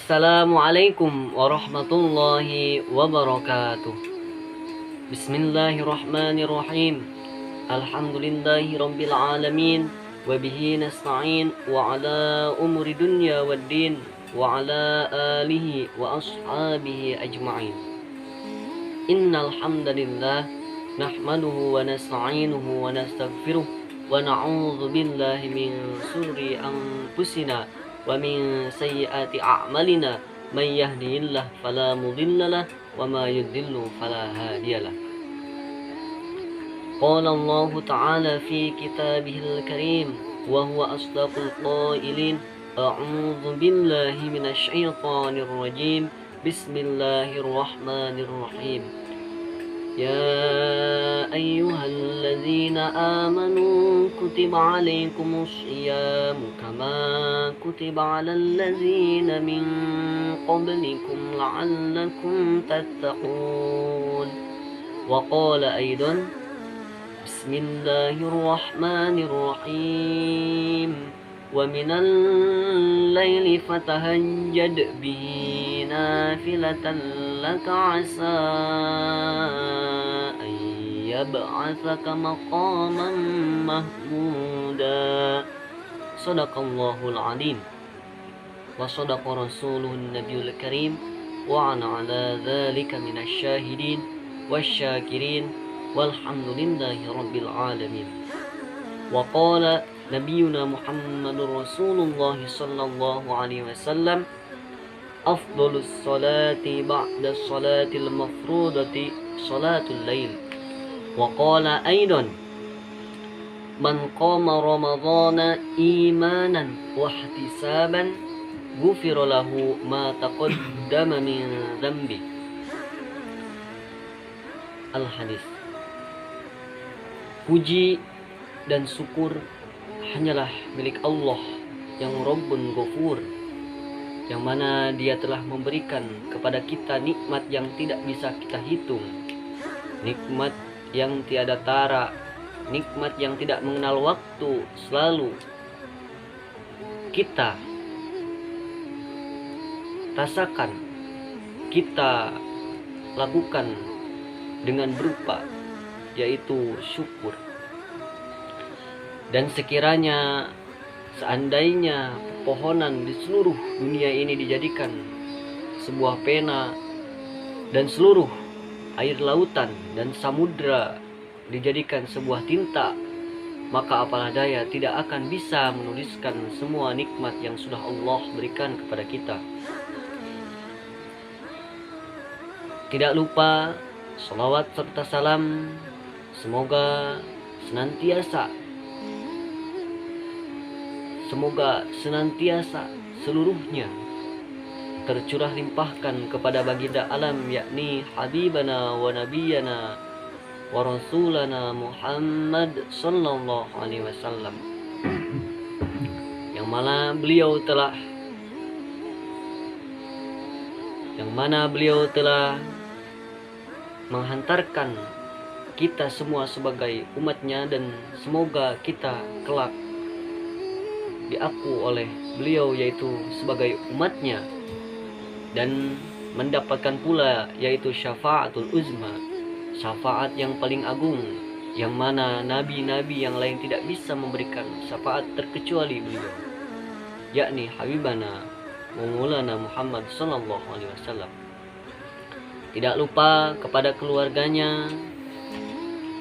Assalamualaikum warahmatullahi wabarakatuh. Bismillahirrahmanirrahim. Alhamdulillahi rabbil alamin. Wabihi nasta'in wa ala umuri dunya waddin wa ala alihi wa ashabihi ajma'in. Innal hamdalillah nahmaduhu wa nasta'inuhu wa nastaghfiruh wa na'udzu billahi min shururi anfusina wa min sayyiati a'malina may yahdihillahu fala mudilla lahu wa may yudlil fala hadiyalah. Qala Allah ta'ala fi kitabihil karim wa huwa asdaqul qailin. A'udzu billahi minasy syaithanir rajim. Bismillahirrahmanirrahim. Ya ayyuhalladzina amanu kutiba alaikumus syiyamu kama kutiba alal ladzina min qablikum la'allakum tattaqun. Wa qala aidan Bismillahirrahmanirrahim. Wa minal laili fatahajjad bihi nafilatan laka asa an yab'atsaka maqaman mahmuda. Shadaqallahul alim wa shadaqa rasuluhun nabiyul karim wa ana ala dzalika minasy syahidin wasyakirin walhamdulillahi rabbil alamin. Wa qala nabiyuna Muhammadur Rasulullah sallallahu alaihi wasallam afdhalus salati ba'da salatil mafrudati salatul lail. Wa qala aidan man qama ramadhana imanan wa ihtisaban ghufira lahu ma taqaddama min dhanbi. Al hadis. Puji dan syukur hanyalah milik Allah yang Rabbun Ghafur, yang mana Dia telah memberikan kepada kita nikmat yang tidak bisa kita hitung, nikmat yang tiada tara, nikmat yang tidak mengenal waktu, selalu kita rasakan, kita lakukan dengan berupa yaitu syukur. Dan sekiranya seandainya pepohonan di seluruh dunia ini dijadikan sebuah pena, dan seluruh air lautan dan samudra dijadikan sebuah tinta, maka apalah daya tidak akan bisa menuliskan semua nikmat yang sudah Allah berikan kepada kita. Tidak lupa salawat serta salam semoga senantiasa seluruhnya tercurah limpahkan kepada baginda alam, yakni habibana wa nabiyana wa rasulana Muhammad sallallahu alaihi wasallam, yang mana beliau telah menghantarkan kita semua sebagai umatnya, dan semoga kita kelak diaku oleh beliau yaitu sebagai umatnya, dan mendapatkan pula yaitu syafaatul uzma, syafaat yang paling agung, yang mana nabi-nabi yang lain tidak bisa memberikan syafaat terkecuali beliau, yakni habibana wa maulana Muhammad sallallahu alaihi wasallam. Tidak lupa kepada keluarganya,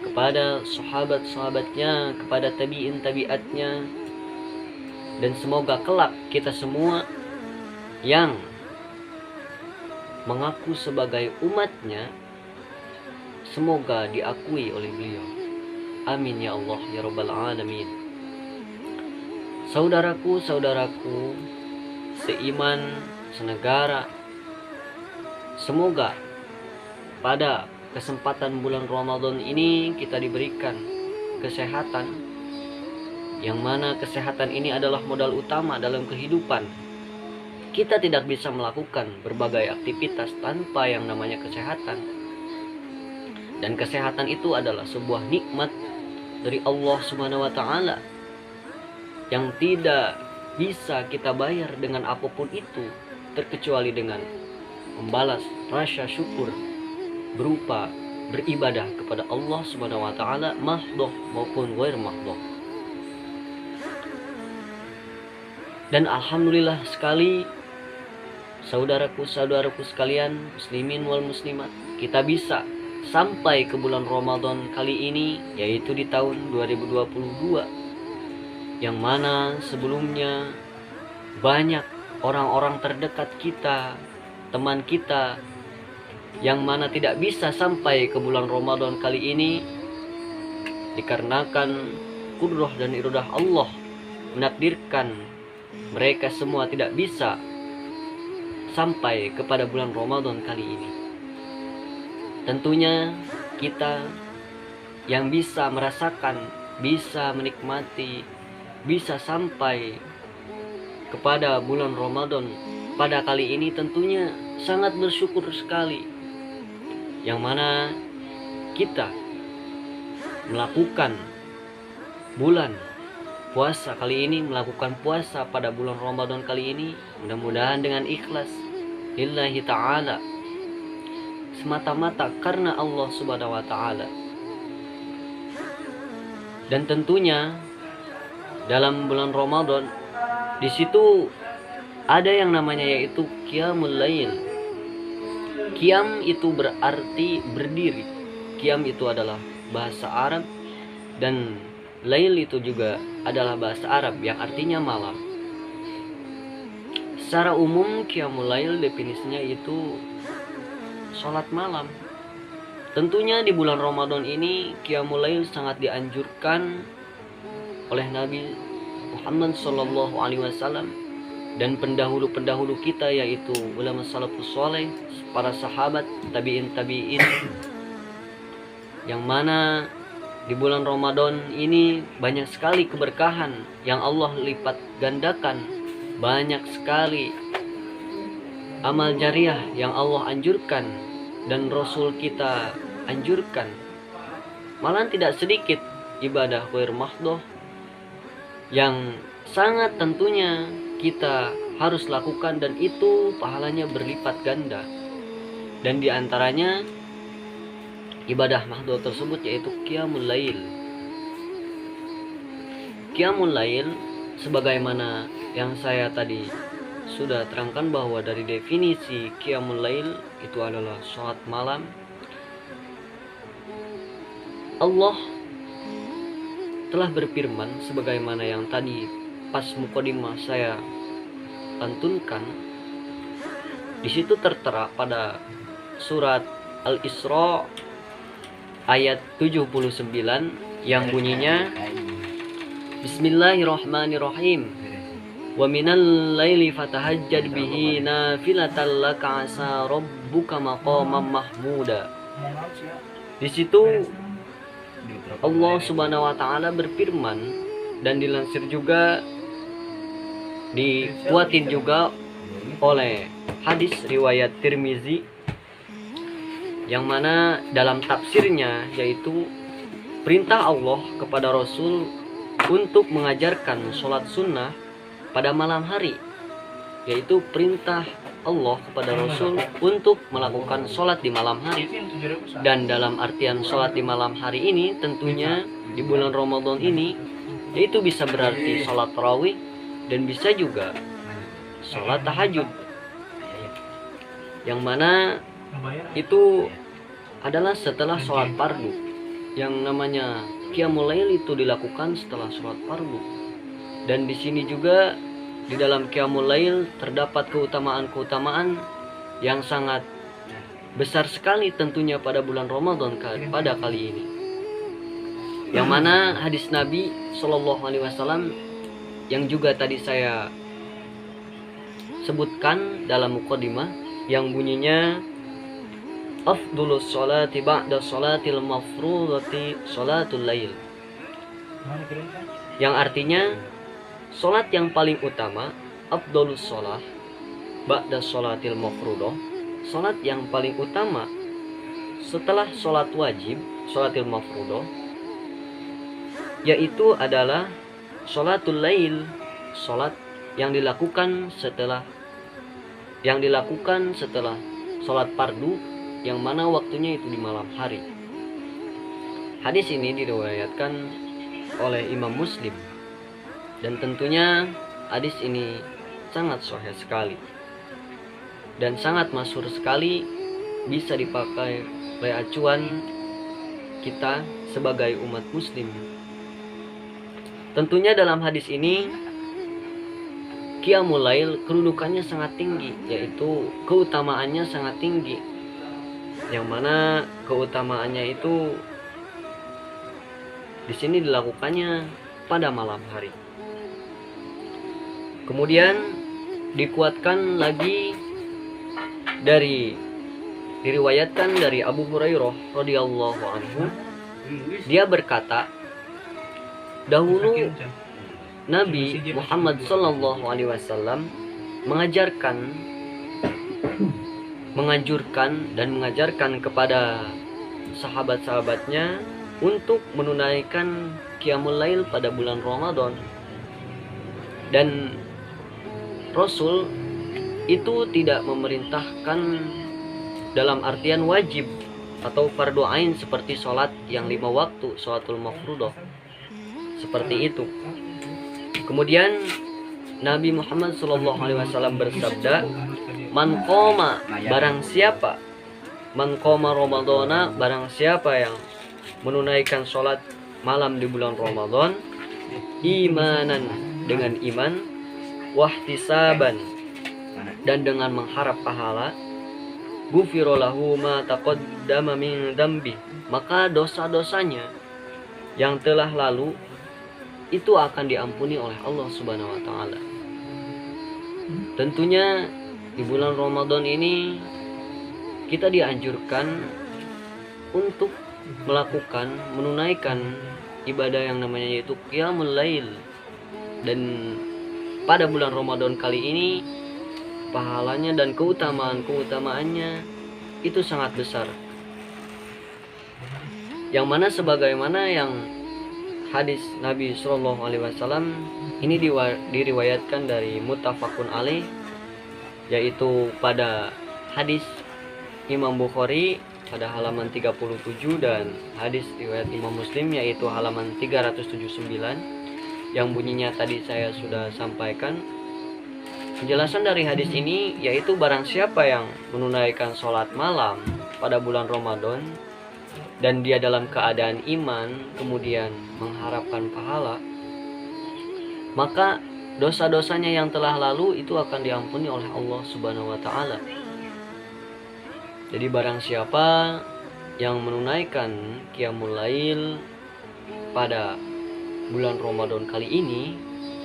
kepada sahabat-sahabatnya, kepada tabi'in-tabi'atnya, dan semoga kelak kita semua yang mengaku sebagai umatnya semoga diakui oleh beliau. Amin ya Allah ya rabbal alamin. Saudaraku seiman, senegara, semoga pada kesempatan bulan Ramadan ini kita diberikan kesehatan, yang mana kesehatan ini adalah modal utama dalam kehidupan. Kita tidak bisa melakukan berbagai aktivitas tanpa yang namanya kesehatan. Dan kesehatan itu adalah sebuah nikmat dari Allah Subhanahu wa taala yang tidak bisa kita bayar dengan apapun itu, terkecuali dengan membalas rasa syukur berupa beribadah kepada Allah Subhanahu wa taala, mahdhah maupun ghair mahdhah. Dan alhamdulillah sekali saudaraku sekalian, muslimin wal muslimat, kita bisa sampai ke bulan Ramadan kali ini, yaitu di tahun 2022, yang mana sebelumnya banyak orang-orang terdekat kita, teman kita, yang mana tidak bisa sampai ke bulan Ramadan kali ini dikarenakan kudrah dan iradah Allah menakdirkan mereka semua tidak bisa sampai kepada bulan Ramadan kali ini. Tentunya kita yang bisa merasakan, bisa menikmati, bisa sampai kepada bulan Ramadan pada kali ini tentunya sangat bersyukur sekali, yang mana kita melakukan bulan puasa kali ini, melakukan puasa pada bulan Ramadan kali ini, mudah-mudahan dengan ikhlas lillahi ta'ala, semata-mata karena Allah Subhanahu wa ta'ala. Dan tentunya dalam bulan Ramadan di situ ada yang namanya yaitu qiyamul lail. Qiyam itu berarti berdiri. Qiyam itu adalah bahasa Arab, dan lail itu juga adalah bahasa Arab yang artinya malam. Secara umum qiyamul lail definisinya itu sholat malam. Tentunya di bulan Ramadan ini qiyamul lail sangat dianjurkan oleh Nabi Muhammad sallallahu alaihi wasallam dan pendahulu-pendahulu kita, yaitu ulama salafus saleh, para sahabat, tabi'in, yang mana di bulan Ramadan ini banyak sekali keberkahan yang Allah lipat gandakan, banyak sekali amal jariah yang Allah anjurkan dan Rasul kita anjurkan. Malah tidak sedikit ibadah ghair mahdhah yang sangat tentunya kita harus lakukan, dan itu pahalanya berlipat ganda. Dan diantaranya ibadah mahdhah tersebut yaitu qiyamul lail. Qiyamul lail sebagaimana yang saya tadi sudah terangkan bahwa dari definisi qiyamul lail itu adalah sholat malam. Allah telah berfirman sebagaimana yang tadi pas mukadimah saya lantunkan. Di situ tertera pada surat Al-Isra ayat 79 yang bunyinya Bismillahirrahmanirrahim. Wa minal laili fatahajjad bihi nafilatan laka asa rabbuka maqaman mahmuda. Di situ Allah Subhanahu wa taala berfirman, dan dilansir juga, dikuatin juga oleh hadis riwayat Tirmizi, yang mana dalam tafsirnya yaitu perintah Allah kepada Rasul untuk mengajarkan sholat sunnah pada malam hari, yaitu perintah Allah kepada Rasul untuk melakukan sholat di malam hari. Dan dalam artian sholat di malam hari ini tentunya di bulan Ramadan ini yaitu bisa berarti sholat tarawih dan bisa juga sholat tahajud, yang mana itu adalah setelah sholat fardu. Yang namanya qiyamul lail itu dilakukan setelah sholat fardu. Dan di sini juga di dalam qiyamul lail terdapat keutamaan-keutamaan yang sangat besar sekali tentunya pada bulan Ramadan pada kali ini. Yang mana hadis Nabi Shallallahu Alaihi Wasallam yang juga tadi saya sebutkan dalam mukadimah, yang bunyinya afdulus sholati ba'da sholatil mafrudati sholatul lail, yang artinya sholat yang paling utama, afdolus sholat ba'da sholatil mafrudah, sholat yang paling utama setelah sholat wajib, sholatil mafrudah, yaitu adalah sholatul lail, sholat yang dilakukan setelah yang dilakukan setelah sholat fardu, yang mana waktunya itu di malam hari. Hadis ini diriwayatkan oleh Imam Muslim, dan tentunya hadis ini sangat sahih sekali dan sangat masyhur sekali, bisa dipakai oleh acuan kita sebagai umat muslim. Tentunya dalam hadis ini Qiyamul Lail kedudukannya sangat tinggi, yaitu keutamaannya sangat tinggi, yang mana keutamaannya itu di sini dilakukannya pada malam hari. Kemudian dikuatkan lagi diriwayatkan dari Abu Hurairah radhiyallahu anhu, dia berkata, dahulu Nabi Muhammad sallallahu alaihi wasallam menganjurkan dan mengajarkan kepada sahabat-sahabatnya untuk menunaikan Qiyamul Lail pada bulan Ramadan. Dan Rasul itu tidak memerintahkan dalam artian wajib atau fardu ain seperti sholat yang 5 waktu, sholatul mafruḍah, seperti itu. Kemudian Nabi Muhammad SAW bersabda, man qoma, barang siapa, man qoma Ramadana, barang siapa yang menunaikan sholat malam di bulan Ramadan, imanan, dengan iman, wahtisaban, dan dengan mengharap pahala, ghufira lahu ma taqaddama min dzambi, maka dosa-dosanya yang telah lalu itu akan diampuni oleh Allah Subhanahu wa taala. Tentunya di bulan Ramadan ini kita dianjurkan untuk menunaikan ibadah yang namanya yaitu Qiyamul Lail. Dan pada bulan Ramadan kali ini pahalanya dan keutamaannya itu sangat besar, yang mana sebagaimana yang hadis Nabi Shallallahu Alaihi Wasallam ini diriwayatkan dari muttafaqun alaih, yaitu pada hadis Imam Bukhari pada halaman 37 dan hadis riwayat Imam Muslim yaitu halaman 379, yang bunyinya tadi saya sudah sampaikan. Penjelasan dari hadis ini yaitu barang siapa yang menunaikan sholat malam pada bulan Ramadan dan dia dalam keadaan iman kemudian mengharapkan pahala, maka dosa-dosanya yang telah lalu itu akan diampuni oleh Allah Subhanahu wa taala. Jadi barang siapa yang menunaikan Qiyamul Lail pada bulan Ramadan kali ini,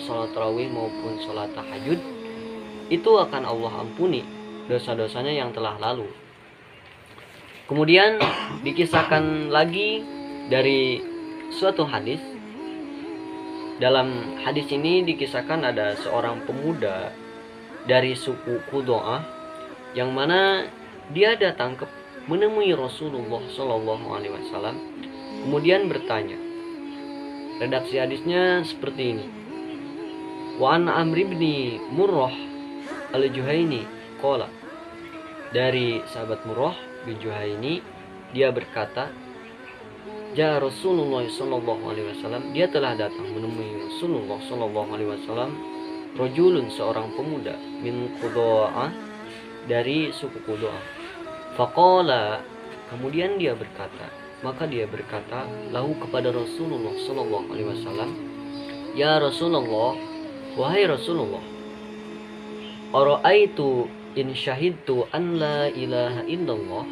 sholat tarawih maupun sholat tahajud, itu akan Allah ampuni dosa-dosanya yang telah lalu. Kemudian dikisahkan lagi dari suatu hadis. Dalam hadis ini dikisahkan ada seorang pemuda dari suku Qudo'ah, yang mana dia datang menemui Rasulullah SAW, kemudian bertanya. Redaksi hadisnya seperti ini. Wa an Amr bin Murrah al-Juhaini qala, dari sahabat Murrah bin Juhaini, dia berkata, ja Rasulullah sallallahu alaihi wasallam, dia telah datang menemui Rasulullah sallallahu alaihi wasallam, rajulun, seorang pemuda, min Qudo'ah, dari suku Qudo'ah. Faqala, kemudian dia berkata, maka dia berkata lahu kepada Rasulullah sallallahu alaihi wasallam, ya Rasulullah, wahai Rasulullah, ara'aitu in syahidtu an la ilaha illallah,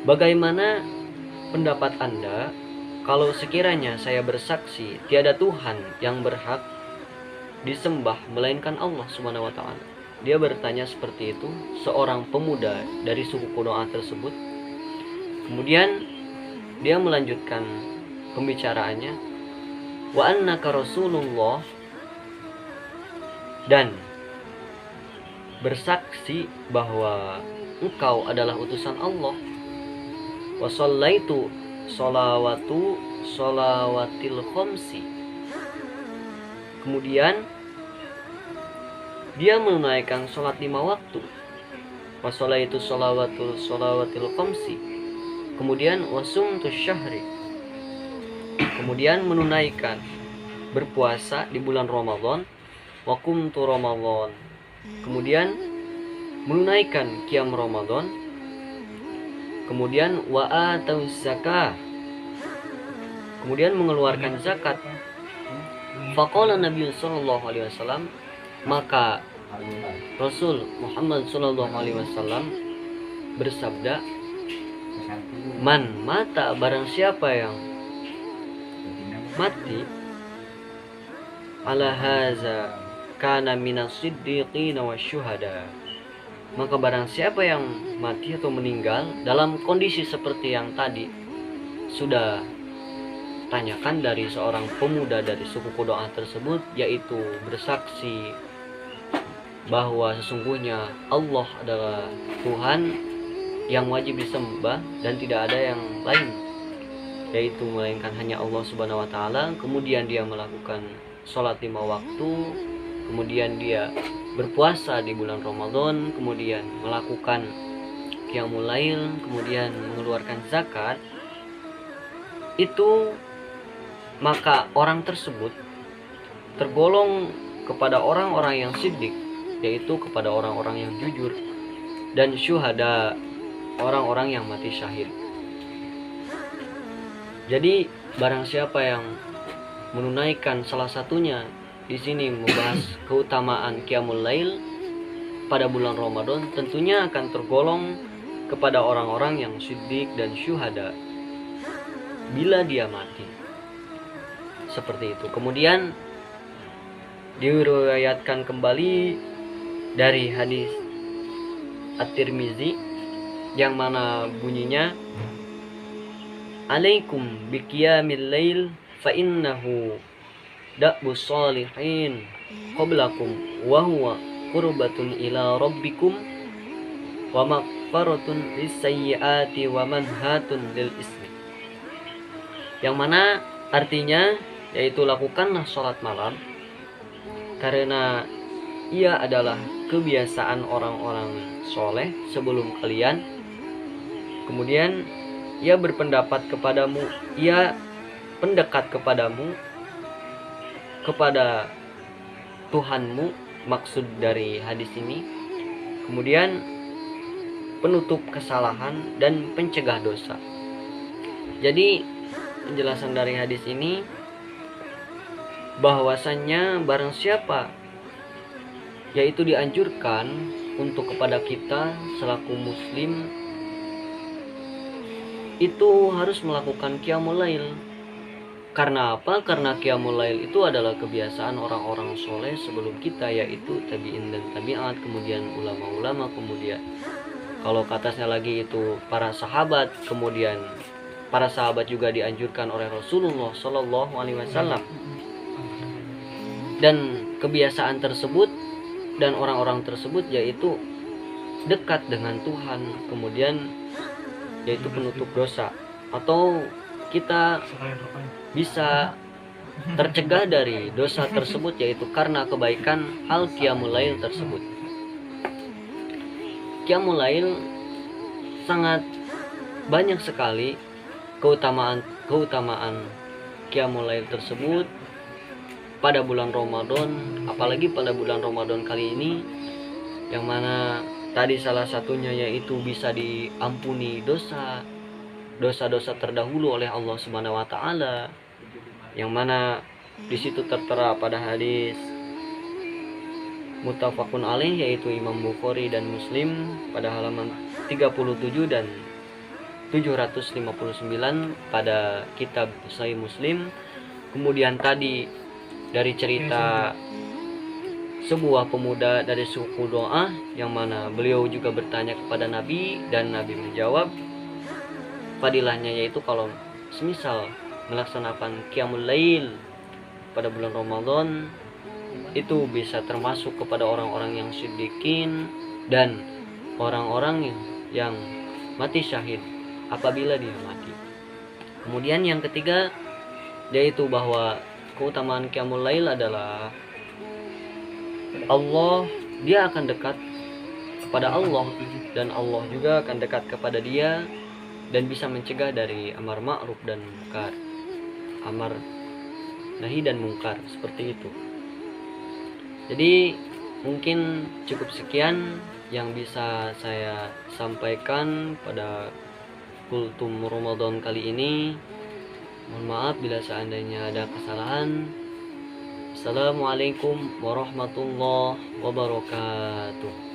bagaimana pendapat Anda kalau sekiranya saya bersaksi tiada Tuhan yang berhak disembah melainkan Allah Subhanahu wa taala. Dia bertanya seperti itu, seorang pemuda dari suku Qudo'ah tersebut. Kemudian dia melanjutkan pembicaraannya, wa annaka Rasulullah, dan bersaksi bahwa engkau adalah utusan Allah, wa shallaitu sholawatil khamsi, kemudian dia menunaikan sholat 5 waktu, wasolaitu sholawatil khamsi, kemudian wasumtus syahri, kemudian menunaikan berpuasa di bulan Ramadan, wakumtu Ramadan, kemudian menunaikan qiyam Ramadan, kemudian wa atauz zakah, kemudian mengeluarkan zakat. Faqala Nabi sallallahu alaihi wasallam, maka Rasul Muhammad sallallahu alaihi wasallam bersabda, man mata, barang siapa yang mati, ala haza kana minas siddiqin wasyuhada, maka barang siapa yang mati atau meninggal dalam kondisi seperti yang tadi sudah tanyakan dari seorang pemuda dari suku Qudaa tersebut, yaitu bersaksi bahwa sesungguhnya Allah adalah Tuhan yang wajib disembah dan tidak ada yang lain, yaitu melainkan hanya Allah Subhanahu wa taala. Kemudian dia melakukan sholat 5 waktu, kemudian dia berpuasa di bulan Ramadan, kemudian melakukan qiyamul lail, kemudian mengeluarkan zakat, itu maka orang tersebut tergolong kepada orang-orang yang siddiq, yaitu kepada orang-orang yang jujur, dan syuhada, orang-orang yang mati syahid. Jadi barang siapa yang menunaikan salah satunya, di sini membahas keutamaan qiyamul lail pada bulan Ramadan, tentunya akan tergolong kepada orang-orang yang siddiq dan syuhada bila dia mati. Seperti itu. Kemudian diriwayatkan kembali dari hadis At-Tirmizi yang mana bunyinya, alaikum biqiyamil lail fa innahu da'bus salihin qablakum wa huwa qurbatun ila rabbikum wa maghfiratun lis-sayyiati wa manhatun lil ismi. Yang mana artinya yaitu lakukanlah sholat malam karena ia adalah kebiasaan orang-orang soleh sebelum kalian. Kemudian ia berpendapat kepadamu, ia pendekat kepadamu, kepada Tuhanmu, maksud dari hadis ini. Kemudian penutup kesalahan dan pencegah dosa. Jadi penjelasan dari hadis ini bahwasannya barang siapa, yaitu dianjurkan untuk kepada kita selaku muslim itu harus melakukan qiyamul lail. Karena apa? Karena qiyamul lail itu adalah kebiasaan orang-orang soleh sebelum kita, yaitu tabi'in dan tabi'at, kemudian ulama-ulama, kemudian kalau katasnya lagi itu para sahabat, kemudian para sahabat juga dianjurkan oleh Rasulullah Shallallahu Alaihi Wasallam. Dan kebiasaan tersebut dan orang-orang tersebut yaitu dekat dengan Tuhan, kemudian yaitu penutup dosa, atau kita bisa tercegah dari dosa tersebut yaitu karena kebaikan hal qiyamul lail tersebut. Qiyamul lail sangat banyak sekali keutamaan qiyamul lail tersebut pada bulan Ramadan, apalagi pada bulan Ramadan kali ini, yang mana tadi salah satunya yaitu bisa diampuni dosa-dosa terdahulu oleh Allah Subhanahu wa taala, yang mana di situ tertera pada hadis muttafaqun alaih yaitu Imam Bukhari dan Muslim pada halaman 37 dan 759 pada kitab Sahih Muslim. Kemudian tadi dari cerita sebuah pemuda dari suku Qudaa yang mana beliau juga bertanya kepada Nabi dan Nabi menjawab fadilahnya, yaitu kalau semisal melaksanakan qiyamul lail pada bulan Ramadan itu bisa termasuk kepada orang-orang yang siddiqin dan orang-orang yang mati syahid apabila dia mati. Kemudian yang ketiga yaitu bahwa keutamaan qiyamul lail adalah Allah dia akan dekat kepada Allah, dan Allah juga akan dekat kepada dia dan bisa mencegah dari amar ma'ruf dan munkar, amar nahi dan munkar, seperti itu. Jadi mungkin cukup sekian yang bisa saya sampaikan pada kultum Ramadan kali ini. Mohon maaf bila seandainya ada kesalahan. Assalamualaikum warahmatullahi wabarakatuh.